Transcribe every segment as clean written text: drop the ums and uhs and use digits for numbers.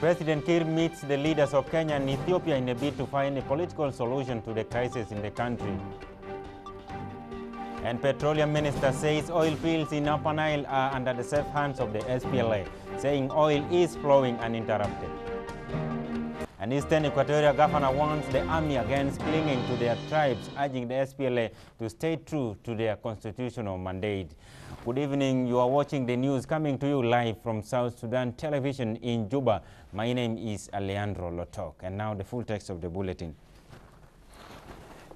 President Kiir meets the leaders of Kenya and Ethiopia in a bid to find a political solution to the crisis in the country. And Petroleum Minister says oil fields in Upper Nile are under the safe hands of the SPLA, saying oil is flowing uninterrupted. An Eastern Equatorial governor warns the army against clinging to their tribes, urging the SPLA to stay true to their constitutional mandate. Good evening. You are watching the news coming to you live from South Sudan Television in Juba. My name is Alejandro Lotok. And now the full text of the bulletin.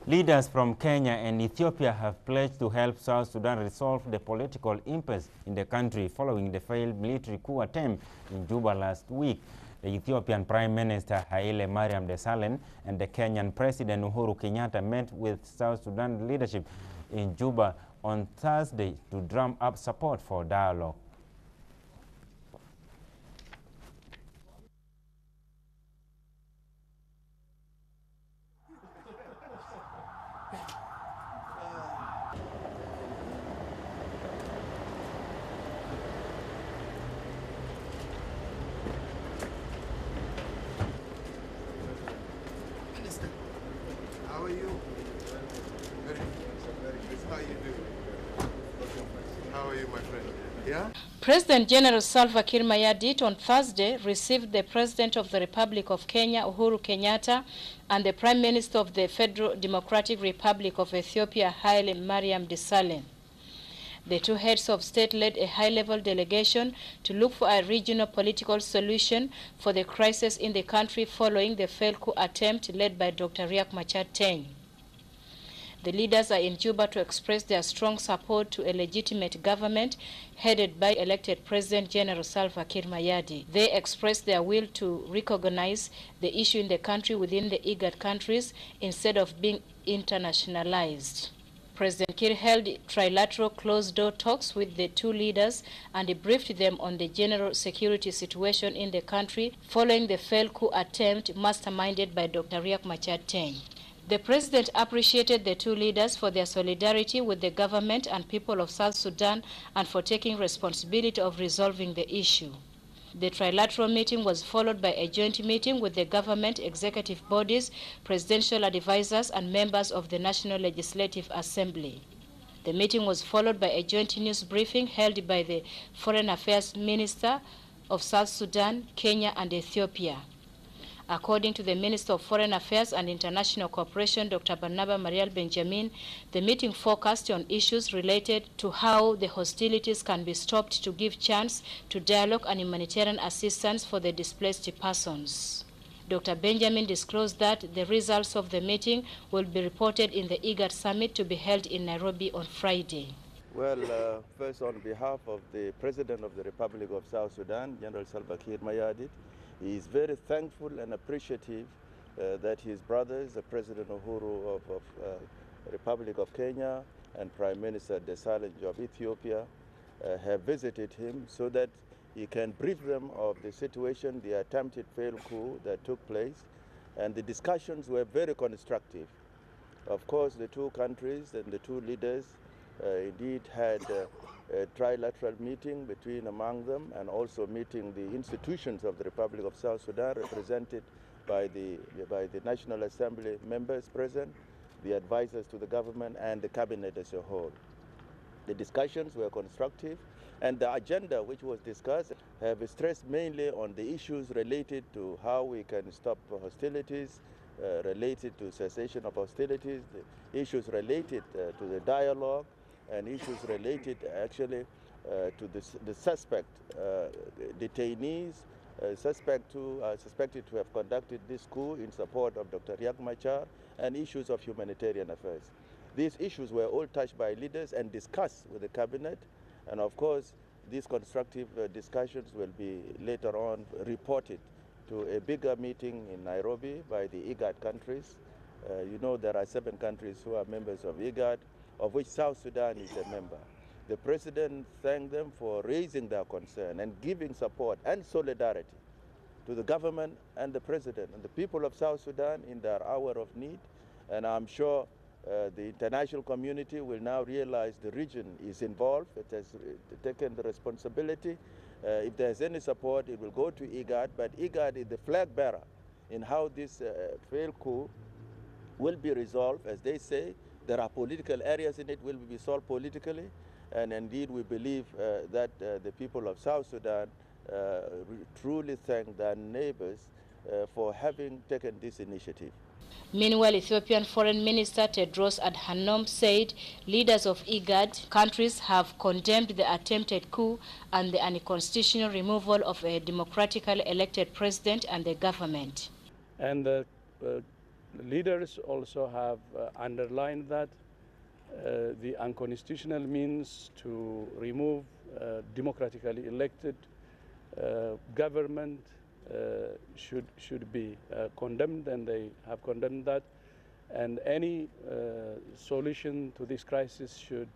Leaders from Kenya and Ethiopia have pledged to help South Sudan resolve the political impasse in the country following the failed military coup attempt in Juba last week. The Ethiopian Prime Minister Haile Mariam Desalegn and the Kenyan President Uhuru Kenyatta met with South Sudan leadership in Juba on Thursday to drum up support for dialogue. How are you? Very good. How you doing? How are you, my friend? Yeah? President General Salva Kiir Mayardit on Thursday received the President of the Republic of Kenya, Uhuru Kenyatta, and the Prime Minister of the Federal Democratic Republic of Ethiopia, Haile Mariam Desalegn. The two heads of state led a high-level delegation to look for a regional political solution for the crisis in the country following the failed coup attempt led by Dr. Riek Machar. The leaders are in Juba to express their strong support to a legitimate government headed by elected President General Salva Kiir Mayardit. They expressed their will to recognize the issue in the country within the IGAD countries instead of being internationalized. President Kiir held trilateral closed-door talks with the two leaders and briefed them on the general security situation in the country following the failed coup attempt masterminded by Dr. Riek Machar. The president appreciated the two leaders for their solidarity with the government and people of South Sudan and for taking responsibility of resolving the issue. The trilateral meeting was followed by a joint meeting with the government, executive bodies, presidential advisors, and members of the National Legislative Assembly. The meeting was followed by a joint news briefing held by the Foreign Affairs Minister of South Sudan, Kenya, and Ethiopia. According to the Minister of Foreign Affairs and International Cooperation, Dr. Barnaba Marial Benjamin, the meeting focused on issues related to how the hostilities can be stopped to give chance to dialogue and humanitarian assistance for the displaced persons. Dr. Benjamin disclosed that the results of the meeting will be reported in the IGAD summit to be held in Nairobi on Friday. Well, first on behalf of the President of the Republic of South Sudan, General Salva Kiir Mayardit, he is very thankful and appreciative that his brothers, the President Uhuru of Republic of Kenya and Prime Minister Desalegn of Ethiopia have visited him so that he can brief them of the situation, the attempted failed coup that took place, and the discussions were very constructive. Of course, the two countries and the two leaders indeed had a trilateral meeting among them, and also meeting the institutions of the Republic of South Sudan represented by the National Assembly members present, the advisors to the government, and the cabinet as a whole. The discussions were constructive, and the agenda which was discussed have stressed mainly on the issues related to how we can stop hostilities, related to cessation of hostilities, the issues related to the dialogue, and issues related actually to the suspect detainees suspected to have conducted this coup in support of Dr. Riek Machar, and issues of humanitarian affairs. These issues were all touched by leaders and discussed with the cabinet, and of course these constructive discussions will be later on reported to a bigger meeting in Nairobi by the IGAD countries. You know, there are 7 countries who are members of IGAD, of which South Sudan is a member. The President thanked them for raising their concern and giving support and solidarity to the government and the President and the people of South Sudan in their hour of need. And I'm sure the international community will now realize the region is involved. It has taken the responsibility If there's any support, it will go to IGAD, but IGAD is the flag bearer in how this failed coup will be resolved. As they say, there are political areas in it, will be solved politically, and indeed we believe that the people of South Sudan truly thank their neighbors for having taken this initiative. Meanwhile, Ethiopian Foreign Minister Tedros Adhanom said leaders of IGAD countries have condemned the attempted coup and the unconstitutional removal of a democratically elected president and the government. And the leaders also have underlined that the unconstitutional means to remove democratically elected government should be condemned, and they have condemned that. And any solution to this crisis should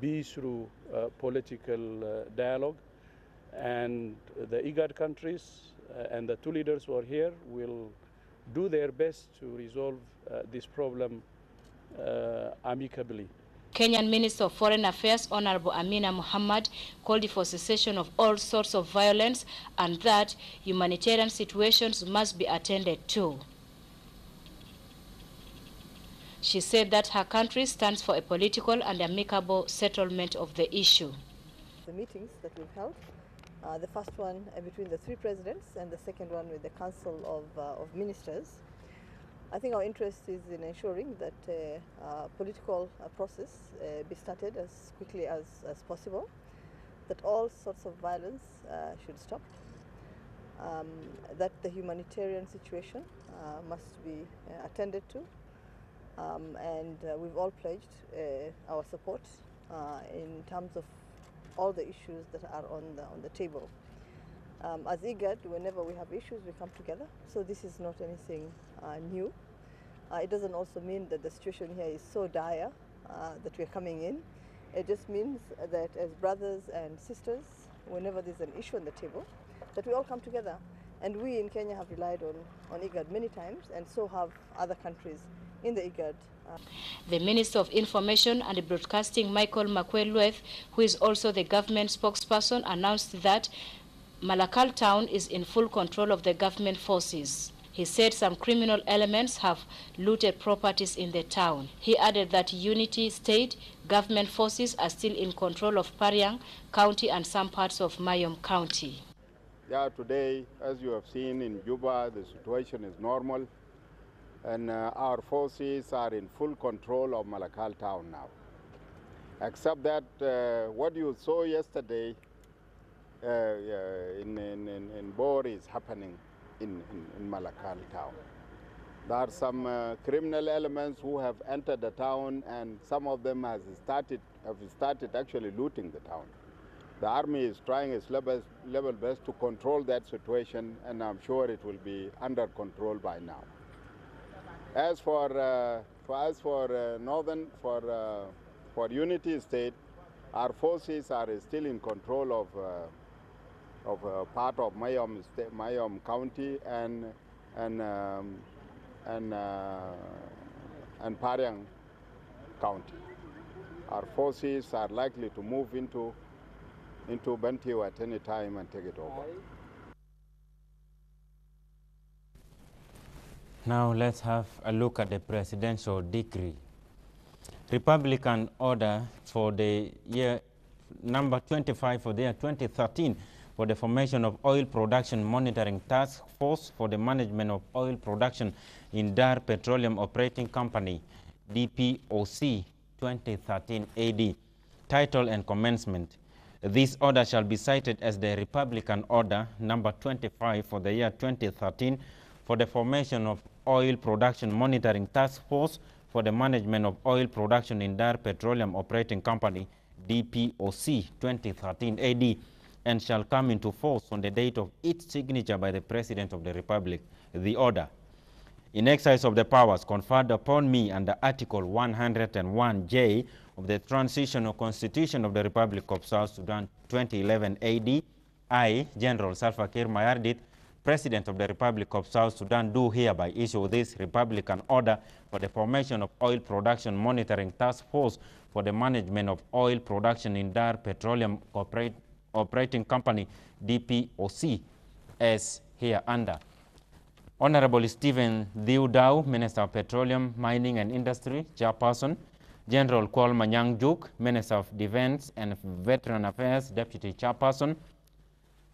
be through political dialogue. And the IGAD countries and the two leaders who are here will do their best to resolve this problem amicably. Kenyan Minister of Foreign Affairs Honorable Amina Mohammed called for cessation of all sorts of violence and that humanitarian situations must be attended to. She said that her country stands for a political and amicable settlement of the issue. The meetings that we've held, the first one between the three presidents and the second one with the Council of Ministers, I think our interest is in ensuring that political process be started as quickly as possible, that all sorts of violence should stop, that the humanitarian situation must be attended to, and we've all pledged our support in terms of all the issues that are on the table. As IGAD, whenever we have issues, we come together. So this is not anything new. It doesn't also mean that the situation here is so dire that we're coming in. It just means that as brothers and sisters, whenever there's an issue on the table, that we all come together. And we in Kenya have relied on IGAD many times, and so have other countries in the IGAD. The Minister of Information and Broadcasting, Michael Makwelweth, who is also the government spokesperson, announced that Malakal town is in full control of the government forces. He said some criminal elements have looted properties in the town. He added that Unity State government forces are still in control of Pariang County and some parts of Mayom County. Yeah, today, as you have seen in Juba, the situation is normal, and our forces are in full control of Malakal town now. Except that what you saw yesterday in Bor is happening in Malakal town. There are some criminal elements who have entered the town, and some of them have started actually looting the town. The army is trying its level best to control that situation, and I'm sure it will be under control by now. As for Unity State, our forces are still in control of part of Mayom County and Pariang County. Our forces are likely to move into Bentiu at any time and take it over. Now let's have a look at the presidential decree. Republican order for the year number 25 for the year 2013 for the formation of Oil Production Monitoring Task Force for the management of oil production in Dar Petroleum Operating Company, DPOC 2013 AD. Title and commencement. This order shall be cited as the Republican Order number 25 for the year 2013 for the formation of Oil Production Monitoring Task Force for the management of oil production in Dar Petroleum Operating Company, DPOC 2013 AD, and shall come into force on the date of its signature by the President of the Republic. The order, in exercise of the powers conferred upon me under Article 101J of the Transitional Constitution of the Republic of South Sudan 2011 AD, I, General Salva Kiir Mayardit, President of the Republic of South Sudan, do hereby issue this Republican Order for the formation of Oil Production Monitoring Task Force for the management of oil production in Dar Petroleum Operating Company, DPOC, as hereunder. Honorable Stephen Diudau, Minister of Petroleum, Mining and Industry, Chairperson. General Kwal Manyang Juk, Minister of Defense and Veteran Affairs, Deputy Chairperson.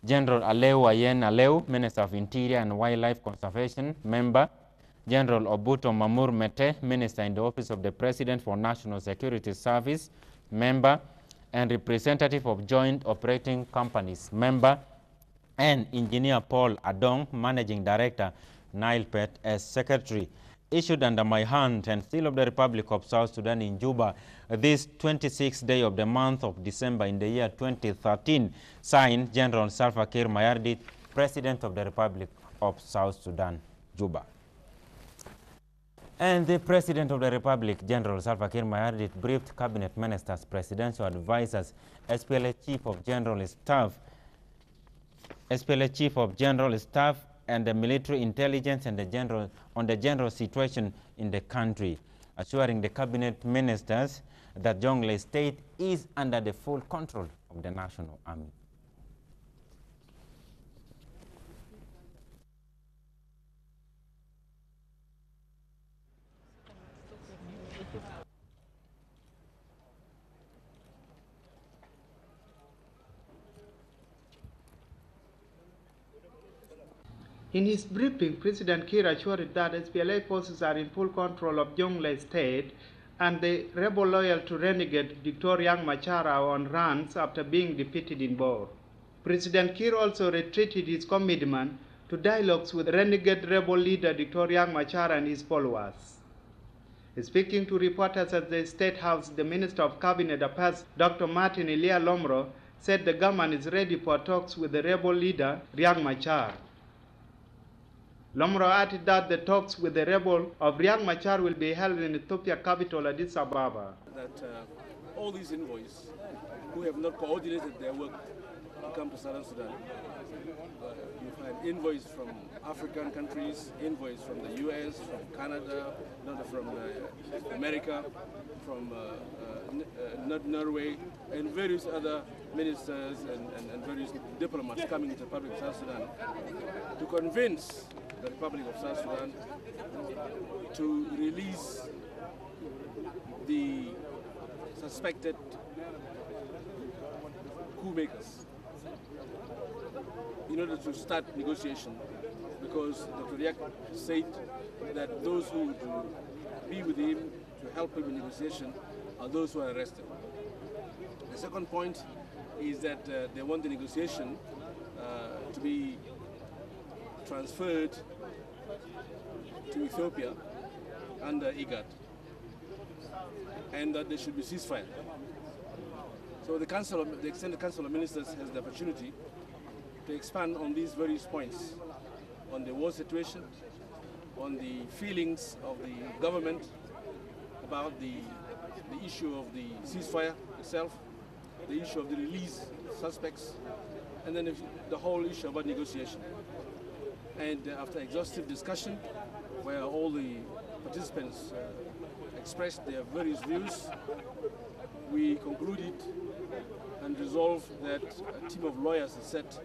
General Aleu Ayen Aleu, Minister of Interior and Wildlife Conservation, Member. General Obuto Mamur Mete, Minister in the Office of the President for National Security Service, Member. And representative of Joint Operating Companies, Member. And Engineer Paul Adong, Managing Director, NilePet, as Secretary. Issued under my hand and seal of the Republic of South Sudan in Juba, this 26th day of the month of December in the year 2013, signed General Salva Kiir Mayardit, President of the Republic of South Sudan, Juba. And the President of the Republic, General Salva Kiir Mayardit, briefed Cabinet Ministers, Presidential Advisors, SPLA Chief of General Staff, and the military intelligence and on the general situation in the country, assuring the cabinet ministers that Jonglei State is under the full control of the National Army. In his briefing, President Kiir assured that SPLA forces are in full control of Jonglei State and the rebel loyal to renegade Dr. Riek Machar are on runs after being defeated in Bor. President Kiir also reiterated his commitment to dialogues with renegade rebel leader Dr. Riek Machar and his followers. Speaking to reporters at the State House, the Minister of Cabinet Affairs, Dr. Martin Elia Lomro, said the government is ready for talks with the rebel leader Riek Machar. Lomro added that the talks with the rebel of Riek Machar will be held in Ethiopia capital Addis Ababa. That all these envoys who have not coordinated their work to come to Southern Sudan, you find envoys from African countries, envoys from the US, from Canada, from America, from Norway, and various other ministers and various diplomats coming to the Republic of South Sudan to convince the Republic of South Sudan to release the suspected coup makers in order to start negotiation, because Dr. Riek said that those who would be with him to help him in negotiation are those who are arrested. The second point is that they want the negotiation to be transferred to Ethiopia under IGAD, and that there should be ceasefire. So the Extended Council of Ministers has the opportunity to expand on these various points, on the war situation, on the feelings of the government about the issue of the ceasefire itself, the issue of the release of suspects, and then the whole issue about negotiation. And after exhaustive discussion, where all the participants expressed their various views, we concluded and resolved that a team of lawyers is set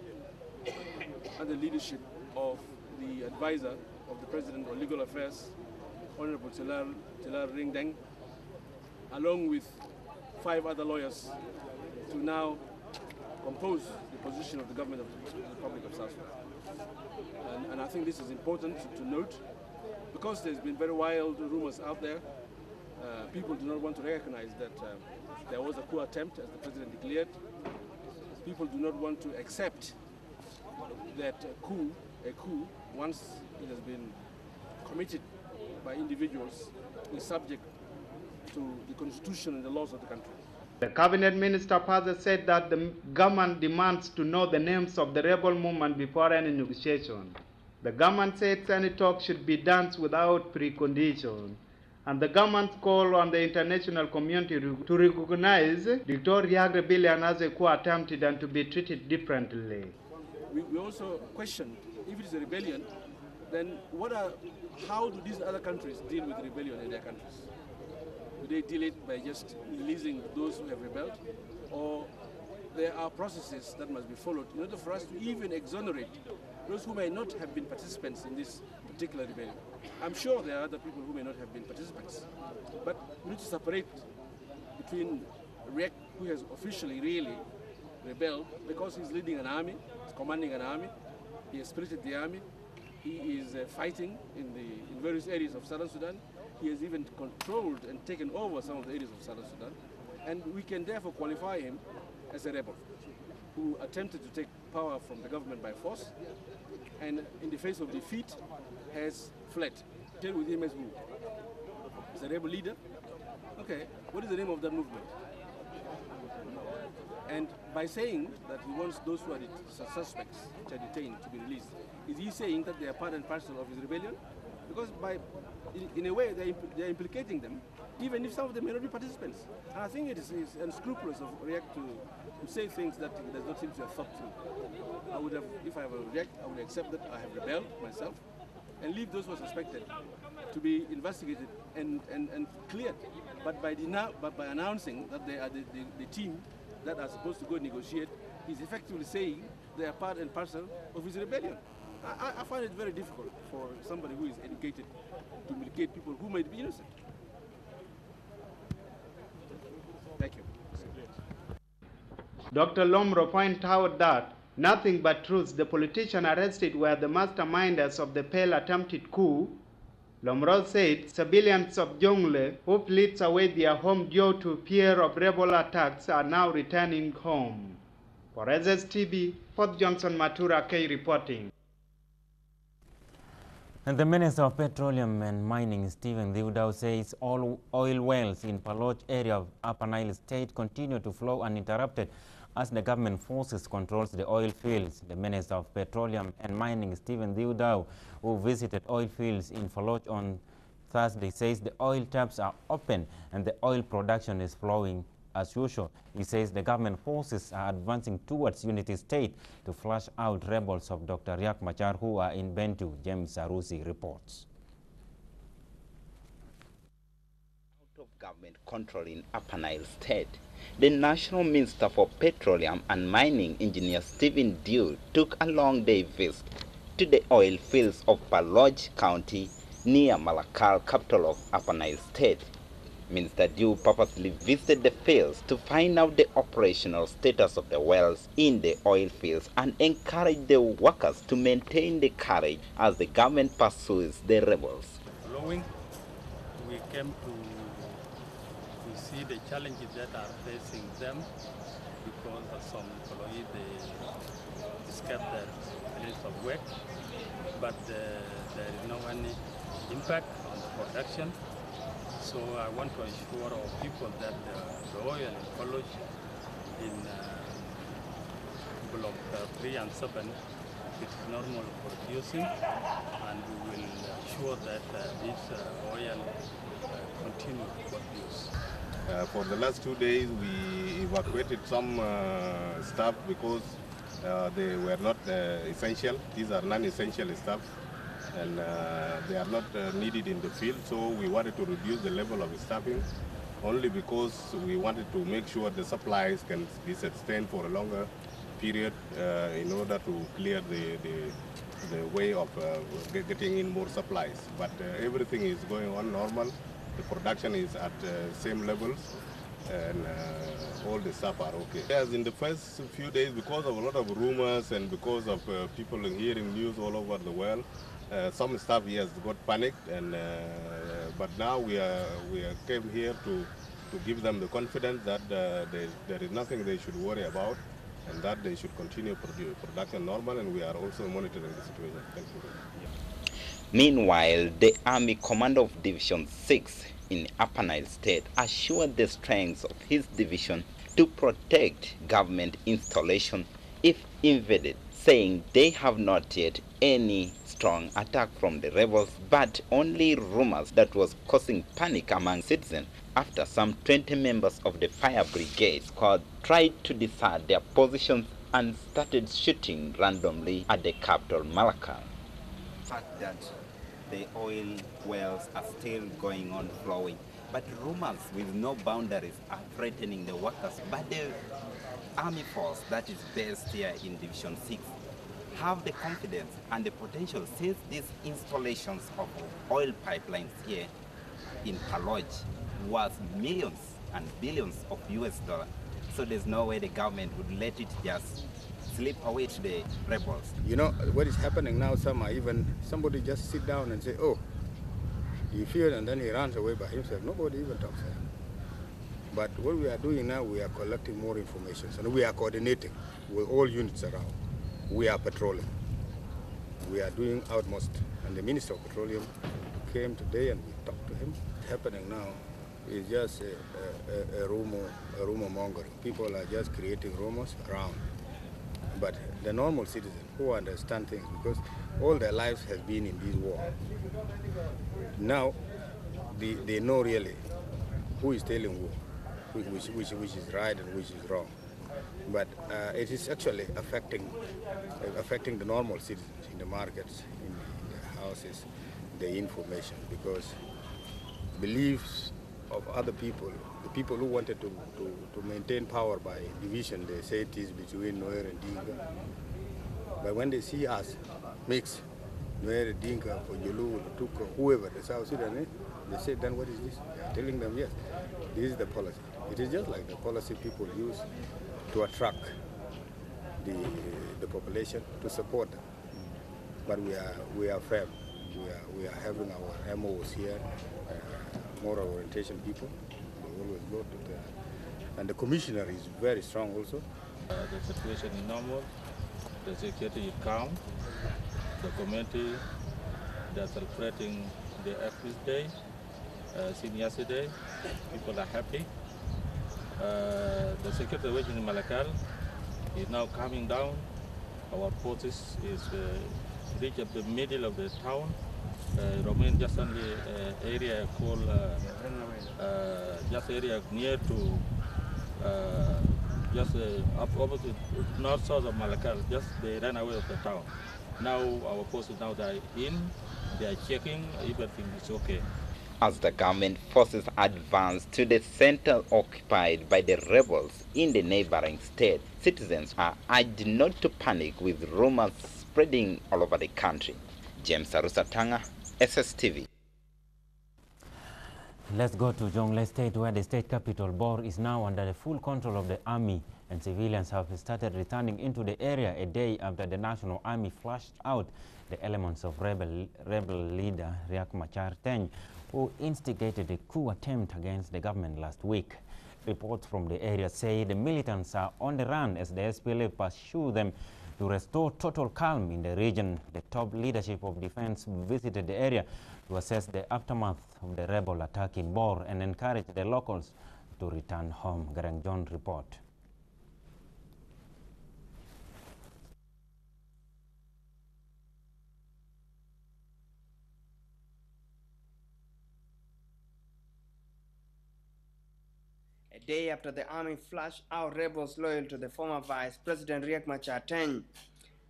under the leadership of the advisor of the President on Legal Affairs, Honorable Telar Ringdeng, along with 5 other lawyers, to now compose the position of the government of the Republic of South Sudan. And I think this is important to note, because there's been very wild rumors out there. People do not want to recognize that there was a coup attempt, as the President declared. People do not want to accept that a coup, once it has been committed by individuals, is subject to the constitution and the laws of the country. The cabinet minister further said that the government demands to know the names of the rebel movement before any negotiation. The government said any talk should be done without precondition, and the government called on the international community to recognize Dr. Riek rebellion as a coup attempted and to be treated differently. We also questioned, if it is a rebellion, then how do these other countries deal with rebellion in their countries? Do they deal it by just releasing those who have rebelled? Or there are processes that must be followed in order for us to even exonerate those who may not have been participants in this particular rebellion. I'm sure there are other people who may not have been participants, but we need to separate between Riek, who has officially really rebelled because he's leading an army, he's commanding an army, he has spirited the army, he is fighting in various areas of Southern Sudan, he has even controlled and taken over some of the areas of Southern Sudan, and we can therefore qualify him as a rebel who attempted to take power from the government by force and in the face of defeat has fled. Tell with him as who? He's a rebel leader? Okay, what is the name of that movement? And by saying that he wants those who are the suspects which are detained to be released, is he saying that they are part and parcel of his rebellion? Because in a way they are implicating them, even if some of them may not be participants. And I think it is unscrupulous of Riek to say things that he does not seem to have thought through. I would have, if I were Riek, I would accept that I have rebelled myself and leave those who are suspected to be investigated and cleared. But by announcing that they are the team that are supposed to go negotiate, he's effectively saying they are part and parcel of his rebellion. I find it very difficult for somebody who is educated to implicate people who might be innocent. Thank you. Dr. Lomro pointed out that nothing but truth. The politicians arrested were the masterminders of the failed attempted coup. Lomro said civilians of Jongle who fled away their home due to fear of rebel attacks are now returning home. For SSTV, Fort Johnson Matura K reporting. And the Minister of Petroleum and Mining, Stephen Dhiudau, says all oil wells in Paloch area of Upper Nile State continue to flow uninterrupted as the government forces controls the oil fields. The Minister of Petroleum and Mining, Stephen Dhiudau, who visited oil fields in Paloch on Thursday, says the oil taps are open and the oil production is flowing as usual. He says the government forces are advancing towards unity state to flush out rebels of Dr. Riek Machar who are in Bentu. James Sarusi reports. Out of government control in Upper Nile State, the National Minister for Petroleum and Mining, Engineer Stephen Dhiudau, took a long day visit to the oil fields of Paloch County near Malakal, capital of Upper Nile State. Minister Dhiudau purposely visited the fields to find out the operational status of the wells in the oil fields and encourage the workers to maintain the courage as the government pursues the rebels. Following, we came to see the challenges that are facing them because of some employees they escaped their place of work, but there is no any impact on the production. So I want to assure our people that the oil in Paloch in block 3 and 7 is normal producing, and we will ensure that this oil continue to produce. For the last 2 days, we evacuated some staff because they were not essential. These are non-essential staff, and they are not needed in the field. So we wanted to reduce the level of staffing only because we wanted to make sure the supplies can be sustained for a longer period in order to clear the way of getting in more supplies. But everything is going on normal. The production is at same levels, and all the staff are okay. Yes, in the first few days, because of a lot of rumors and because of people hearing news all over the world, some staff here has got panicked, and but now we came here to give them the confidence that there is nothing they should worry about, and that they should continue production normal, and we are also monitoring the situation. Thank you. Meanwhile, the Army Commander of Division 6 in Upper Nile State assured the strength of his division to protect government installation if invaded, saying they have not yet any strong attack from the rebels, but only rumors that was causing panic among citizens after some 20 members of the fire brigade squad tried to desert their positions and started shooting randomly at the capital, Malakal. The fact that the oil wells are still going on flowing, but rumors with no boundaries are threatening the workers. But army force that is based here in Division 6 have the confidence and the potential, since these installations of oil pipelines here in Paloj was millions and billions of US dollars. So there's no way the government would let it just slip away to the rebels. You know, what is happening now, somebody just sit down and say, oh, you fear, and then he runs away by himself. Nobody even talks to him. But what we are doing now, we are collecting more information, and we are coordinating with all units around. We are patrolling. We are doing utmost. And the Minister of Petroleum came today and we talked to him. What's happening now is just a rumor mongering. People are just creating rumors around. But the normal citizen who understand things, because all their lives has been in this war, now they know really who is telling who, which is right and which is wrong. But it is actually affecting the normal citizens in the markets, in the houses, the information, because beliefs of other people, the people who wanted to maintain power by division, they say it is between Nuer and Dinka. But when they see us mix Nuer, Dinka, Fojulu, Tuko, whoever, the South Sudanese, they say, then what is this? They are telling them, yes, this is the policy. It is just like the policy people use to attract the population, to support them. But we are firm. We are having our MOs here, moral orientation people. They always go to the, and the commissioner is very strong also. The situation is normal. The security is calm. The community, they are celebrating the Earth's Day since yesterday. People are happy. The security situation in Malakal is now coming down. Our forces is reached at the middle of the town. Remain just only area called just area near to just up opposite north south of Malakal. Just they ran away of the town. Now our forces now they are in. They are checking everything is okay. As the government forces advance to the center occupied by the rebels in the neighboring state, citizens are urged not to panic with rumors spreading all over the country. James Arusatanga, SSTV. Let's go to Jonglei State, where the state capital, Bor, is now under the full control of the army, and civilians have started returning into the area a day after the National Army flushed out the elements of rebel leader Riek Machar, who instigated a coup attempt against the government last week. Reports from the area say the militants are on the run as the SPLA pursue them to restore total calm in the region. The top leadership of defense visited the area to assess the aftermath of the rebel attack in Bor and encourage the locals to return home. Garang John report. A day after the army flushed out rebels loyal to the former Vice President Riek Machar,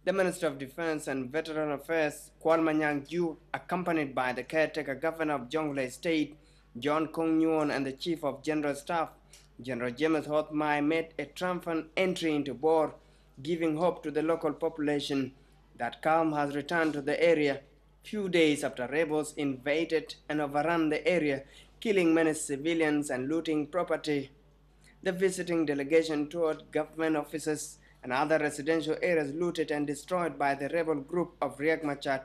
the Minister of Defense and Veteran Affairs, Kwal Manyang Ju, accompanied by the caretaker governor of Jonglei State, John Kong Nguyen, and the Chief of General Staff, General James Hothmai, made a triumphant entry into Bor, giving hope to the local population that calm has returned to the area few days after rebels invaded and overran the area, killing many civilians and looting property. The visiting delegation toured government offices and other residential areas looted and destroyed by the rebel group of Riek Machar.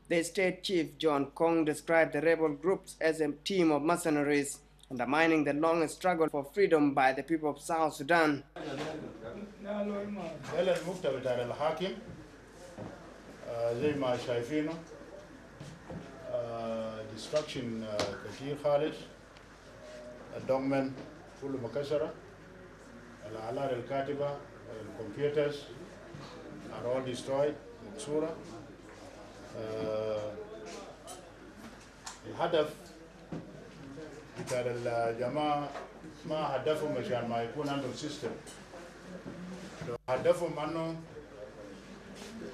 The state chief, John Kong, described the rebel groups as a team of mercenaries, undermining the long struggle for freedom by the people of South Sudan. Destruction كثير خالص الدوكمنت كله مكسرة الآلات الكاتبة computers are all destroyed مكسورة الهدف بتاع الجماعة ما هدفهم عشان ما يكون عندهم سيستم هدفهم أنه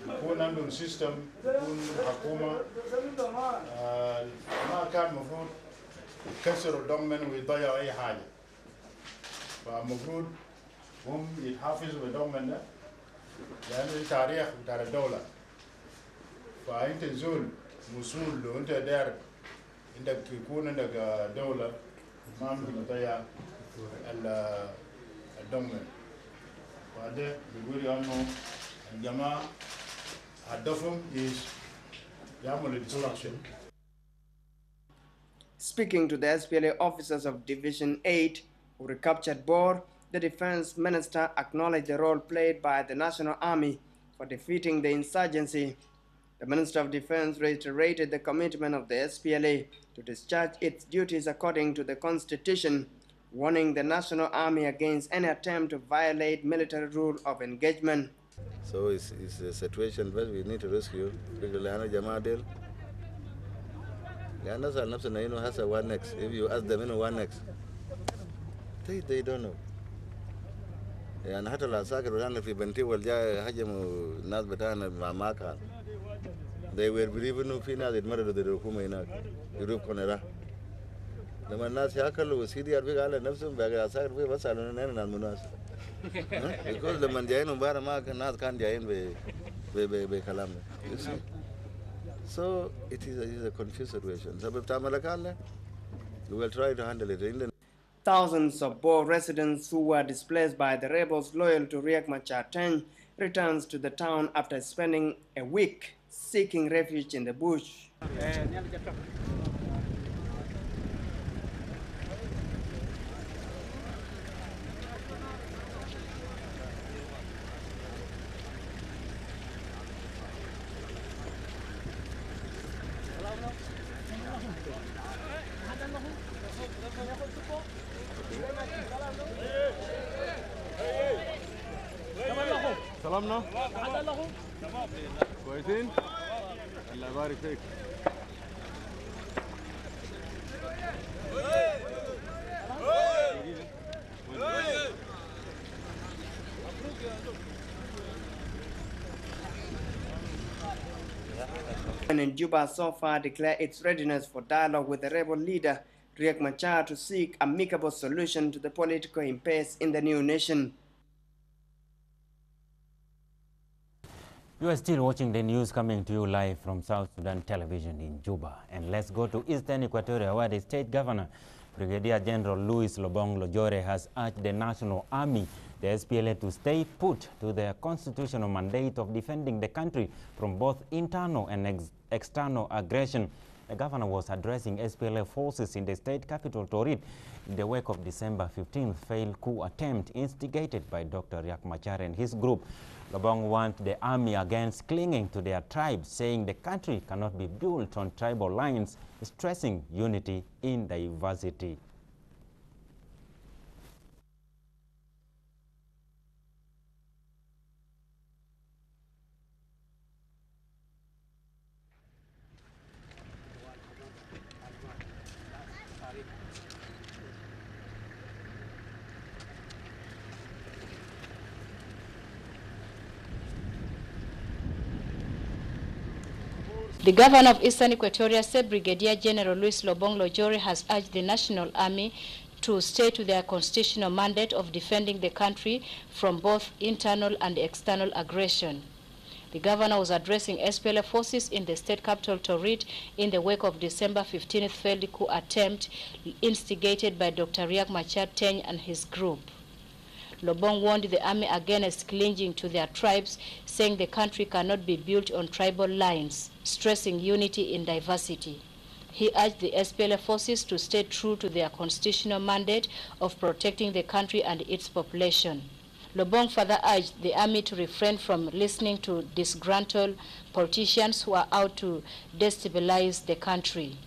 يكون عندهم سيستم يكون حكومة ما كان مفروض يكسروا الدوكمنت ويضيعوا أي حاجة فالمفروض هم يتحافظوا بالدومن ده لأنه التاريخ بتاع الدولة. فأنت زول مسؤول لو أنت داير عندك يكون عندك دولة ما ممكن تضيع الدومن. وهذا بيقول إنه الجماعة هدفهم يعملوا destruction. Speaking to the SPLA officers of Division 8 who recaptured Bor, the defense minister acknowledged the role played by the National Army for defeating the insurgency. The Minister of Defense reiterated the commitment of the SPLA to discharge its duties according to the Constitution, warning the National Army against any attempt to violate military rule of engagement. So it's a situation where we need to rescue. If you ask them, one next, they don't know. يعني حتى العساكر اللي في بنتي والجا هجموا الناس بتاعنا مع ماكال. They were believing إنه في ناس يتمردوا ضد الحكومة هناك يروح كونرا. لما الناس ياكلوا وسيدي أربيك على نفسهم بقى العساكر في بس على نحن الناس. Because لما جايين مبارا ما الناس كان جايين بكلامنا. So it is a confused situation. So بتاع ملكال we will try to handle it. Thousands of Bor residents who were displaced by the rebels loyal to Riek Machar returns to the town after spending a week seeking refuge in the bush. سلامنا كويسين الله يبارك فيك And in Juba so far declared its readiness for dialogue with the rebel leader Riek Machar to seek amicable solution to the political impasse in the new nation. You are still watching the news coming to you live from South Sudan Television in Juba. And let's go to Eastern Equatoria, where the State Governor, Brigadier General Louis Lobong Lojore, has urged the National Army, the SPLA, to stay put to their constitutional mandate of defending the country from both internal and external aggression. The governor was addressing SPLA forces in the state capital, Torit, in the wake of December 15th failed coup attempt instigated by Dr. Riek Machar and his group. Lobong warned the army against clinging to their tribes, saying the country cannot be built on tribal lines, stressing unity in diversity. The governor of Eastern Equatoria said Brigadier General Louis Lobong Lojore has urged the National Army to stay to their constitutional mandate of defending the country from both internal and external aggression. The governor was addressing SPLA forces in the state capital, Torit, in the wake of December 15th failed coup attempt instigated by Dr. Riek Machar and his group. Lobong warned the army against clinging to their tribes, saying the country cannot be built on tribal lines, stressing unity in diversity. He urged the SPLA forces to stay true to their constitutional mandate of protecting the country and its population. Lobong further urged the army to refrain from listening to disgruntled politicians who are out to destabilize the country.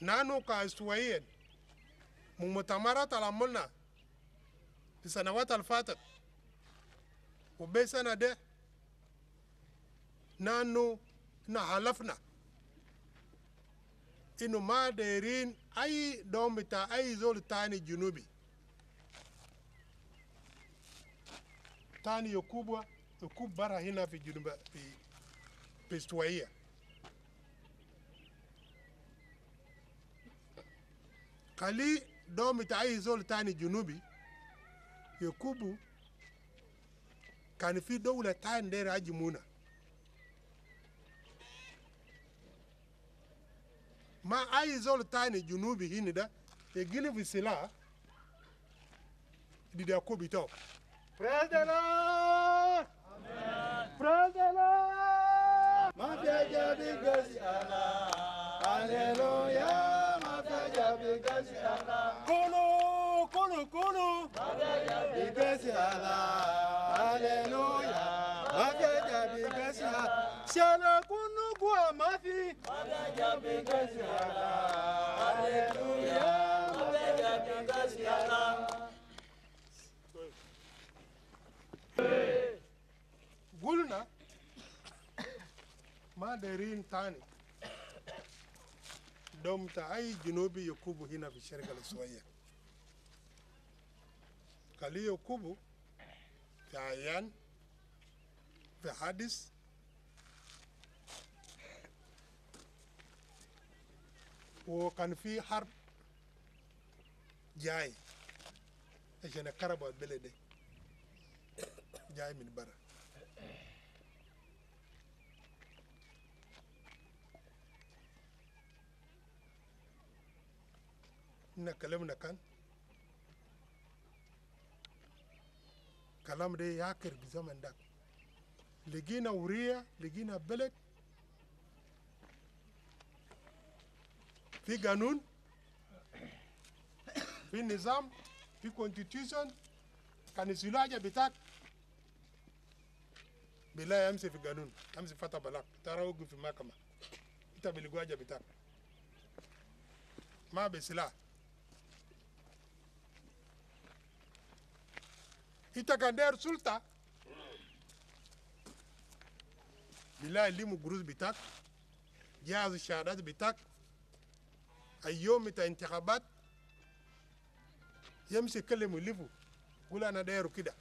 Nanu ka istuwayen mumutamarat al-amulna في السنوات الفاتت وبسنة ده نانو نحلفنا إنه ما دايرين أي دوم بتاع أي زول تاني جنوبي تاني يكوب برا هنا في جنوب في استوائية. خلي دوم بتاع أي زول تاني جنوبي Yakubu kan fi dawla tan der ajimuna ma ay zol tani junubi hinida e gini fi sila di da ko bito President President Mafia bigas Allah Hallelujah Mafia bigas Allah Kono Mafia bigas Allah Hallelujah Mafia bigas Allah Shala kunu kwa mafi Mafia bigas Allah Hallelujah Mafia bigas Allah Gulna ma darin tani dom ta ay junubi Yakubu hina fi sharq al-Suwayya kali Yakubu tayan fi hadis وكان في حرب جاي عشان كربوا البلد جاي من برا إن كلامنا كان كلام ده ياكر بزمن ده لقينا وريا لقينا بلد في قانون في نظام في constitution كان السلاجة بتاعك بلا يمشي في قانون يمشي فتح بلاك ترى وقف في محكمة انت بالجواجة بتاعك ما بسلاح انت كان داير سلطة بلا يلموا قروض بتاعك جهاز الشهادات بتاعك اليوم بتاع انتخابات يمشي يكلم يلفوا يقول انا داير كده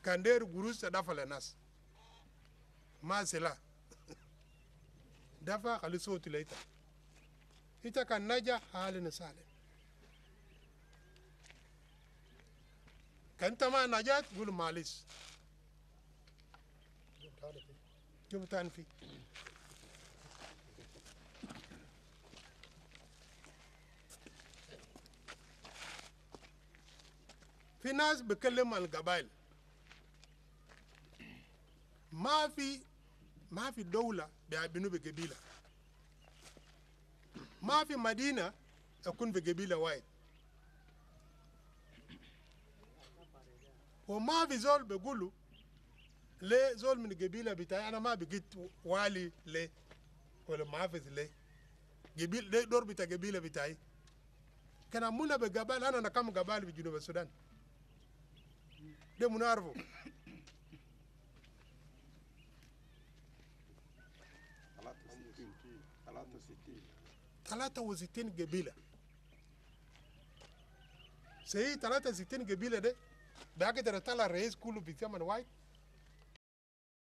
كان داير قروض تدفع للناس ما سلاح دفع خلي صوت ليتا انت كان نجح حالنا سالم كان انت ما نجات قول معلش جبتان فيه في ناس بيكلموا عن القبائل ما في دولة بيعبنوا بقبيلة ما في مدينة يكون بقبيلة واحد وما في زول بيقولوا ليه زول من القبيلة بتاعي أنا ما بقيت والي ليه ولا محافظ ليه قبيل ليه دور بتاع قبيلة بتاعي كان عمونا بقبائل أنا نكام قبائل في جنوب السودان ده منعرفه 63 قبيلة سي 63 قبيلة ده بقدر يطلع الرئيس كله بثمن واحد